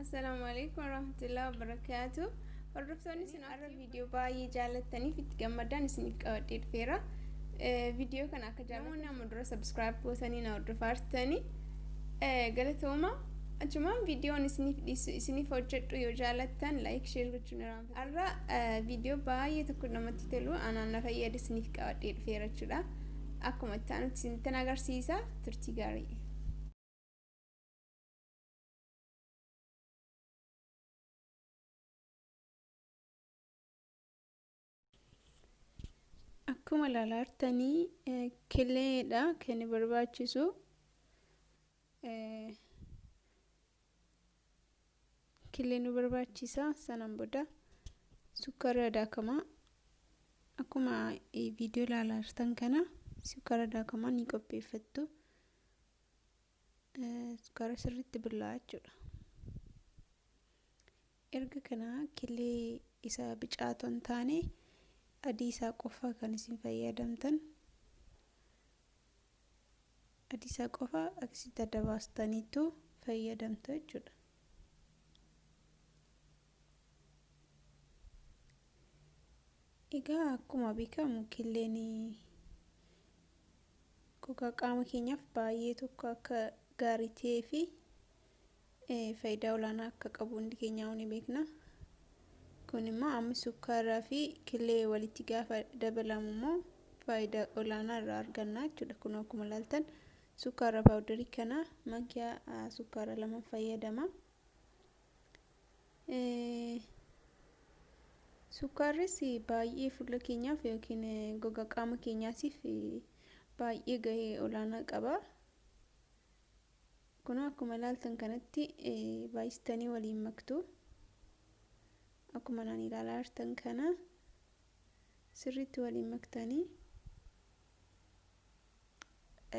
Assalamu alaikum warahmatullahi wabarakatuh. Hordoftoonni sinaaftube viidiyoo baay'ee jaallattaniif itti gammaddaan isiniif qabadhee dhufeera. Viidiyoo kana akka jaallattan namoonni dura subscribe gootanii na hordofaattanii galatooma. Achumaan viidiyoon isiniif hojjedhu yoo jaallattan like share gochuun irraa viidiyoo baay'ee tokko namatti tolu anaan na fayyadu isiniif qabadhee dhufeera jechuudha. Akkuma itti aanutti isinitti agarsiisa turtii gaarii. Akkuma ilaaltanii killeedha kan barbaachisu killee nu barbaachisa sanaan booda sukkaara daakamaa akkuma viidiyoo ilaaltan kana sukkaara daakamaa ni qopheeffattu sukkaara sirriitti bullaa jechuudha. Erga kana killee isa bicaatoo hin taane adii isaa qofa kan isin fayyadamtan adii isaa qofa akkasitti adda baastaniitu fayyadamtu jechuudha. Egaa akkuma beekamu killeen gogaa qaama keenyaaf baay'ee tokko akka gaarii ta'ee fi faayidaa olaanaa akka qabu hundi keenya ni beekna. Kun immoo amma sukkaaraa fi killee walitti gaafa dabalamu immoo faayidaa olaanaa irraa arganna jechuudha. Kun akkuma ilaaltan sukkaara paawudarii kana makiyaa sukkaara lama fayyadama. Sukkaarris baay'ee fuula keenyaaf yookiin gogaa qaama keenyaatiif baay'ee gahee olaanaa qaba. Kun akkuma ilaaltan kanatti baay'istanii waliin maktu. Akkuma naan ilaalaa jirtan kana sirriitti waliin maktanii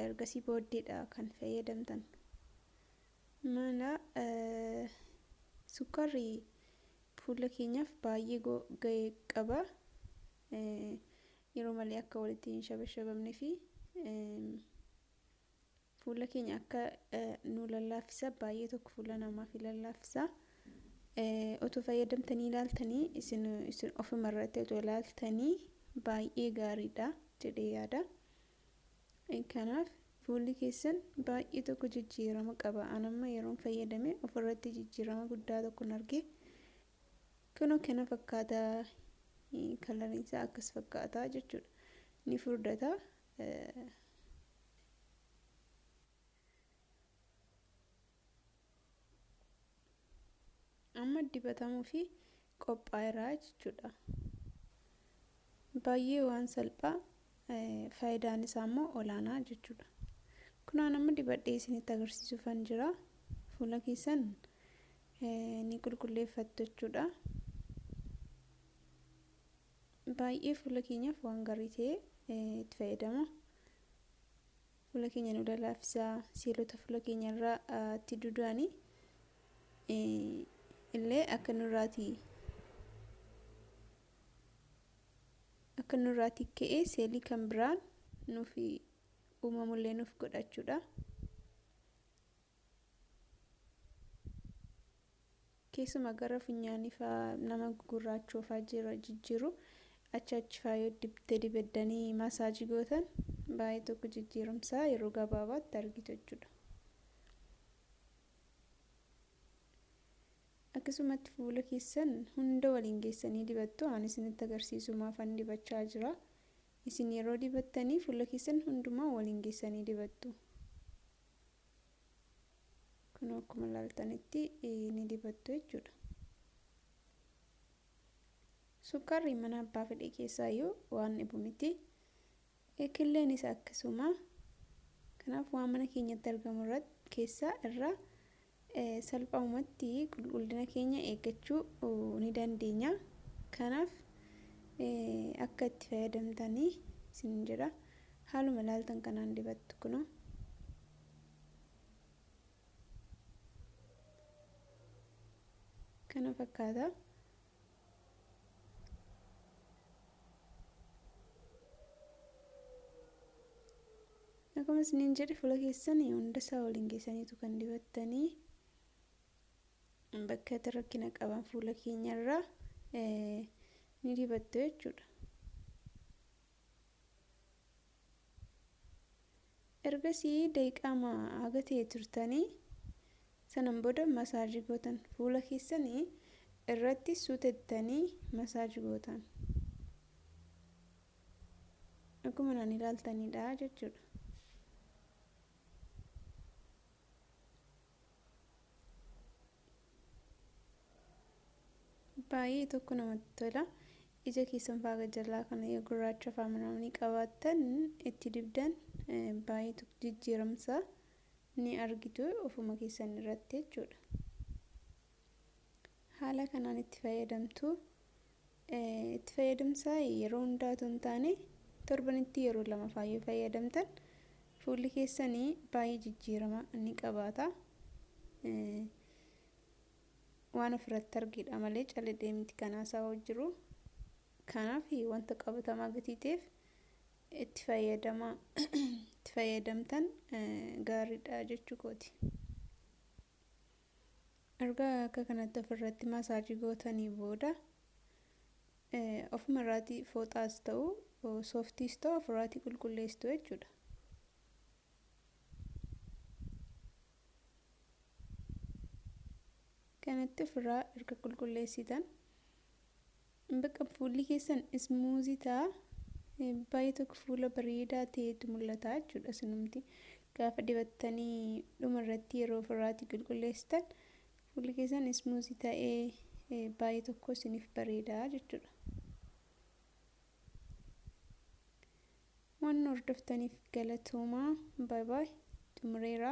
ergasii booddeedha kan fayyadamtan. Mala sukkaarri fuula keenyaaf baay'ee gahee qaba. Yeroo malee akka walitti hin shabashabamne fi fuula keenya akka nu lallaafisa baay'ee tokko fuula namaaf lallaafisa. Otoo fayyadamtanii ilaaltanii isin ofuma irratti otoo ilaaltanii baay'ee gaariidha jedhee yaada. Kanaaf fuulli keessan baay'ee tokko jijjiirama qaba. Anamma yeroon fayyadame ofirratti jijjiirama guddaa tokkon arge. Kunoo kana fakkaata kalariin isaa akkas fakkaata jechuudha. Ni furdata. Amma dibatamuu fi qophaa'eera jechuudha. Baay'ee waan salphaa faayidaan isaa immoo olaanaa jechuudha. Kunaan amma dibadhee isinitti agarsiisuufan jira. Fuula keessan ni qulqulleeffattu jechuudha. Baay'ee fuula keenyaaf waan gaarii ta'e itti fayyadama. Fuula keenya nu lallaafisa. Seelota fuula keenya irraa itti dudu'anii illee akka nurraati ka'ee seelii kan biraan nuuf uumamullee nuuf godhachuudha. Keessumaa gara funyaanii fa'aa nama gurraachoofaa jijjiiru achi fa'aa yoo dibaddanii maasaajii gootan baay'ee tokko jijjiiramsaa yeroo gabaabaatti argitu jechuudha. Akkasumatti fuula keessan hunda waliin geessanii dibattu. Ani isinitti agarsiisumaafan dibachaa jira. Isin yeroo dibattanii fuula keessan hundumaa waliin geessanii dibattu. Kun akkuma ilaaltanitti ni dibattu jechuudha. Sukkaarri mana abbaa fedhee keessaayyuu waan dhibu miti. Killeen isaa akkasuma. Kanaaf waan mana keenyatti argamu keessaa irraa salphaamatti qulqullina keenya eeggachuu ni dandeenya. Kanaaf akka itti fayyadamtanii isin jedha. Haaluma ilaaltan kanaan dibattu kunoo. Kana fakkaata. Akkuma isiniin jedhe fuula keessan hunda isaa waliin geessaniitu kan dibattanii bakka rakkina qaban fuula keenyarra ni dibattu jechuudha. Ergasii daqiiqaa haga ta'e turtanii sanan booda masaajii gootan fuula keessanii irratti suutettanii masaajii gootan. Akkuma naan ilaaltanidha jechuudha. Baay'ee tokko namatti tola. Ija keessan faaga jalaa kana yoo gurraacha faa manamanii qabaattan itti dibdan baay'ee tokko jijjiiramsa ni argitu ofuma keessan irratti jechuudha. Haala kanaan itti fayyadamtu. Itti fayyadamsaa yeroo hundaa otoo hin taane torbanitti yeroo 2 faayyoo fayyadamtan fuulli keessanii baay'ee jijjiirama ni qabaata. Waan ofirratti argidha malee callee miti kanaasaa hojjiru. Kanaaf wanta qabatamaa gatiitiif itti fayyadamtan gaariidha jechuu kooti. Erga akka kanatti ofirratti masaajii gootanii booda ofuma irraatii fooxaas ta'u sooftiis ta'u ofirraatii qulqulleessitu jechuudha. Kanatti ofirraa erga qulqulleessitan bakka fuulli keessan ismuuzii ta'a. Baay'ee tokko fuula bareedaa ta'etu mul'ata jechuudha. Sinumti gaafa dibattanii dhuma irratti yeroo ofirraatii qulqulleessitan fuulli keessan ismuuzii ta'ee baay'ee tokko isiniif bareeda jechuudha. Waan hordoftaniif galatoomaa. Baay baay. Xumureera.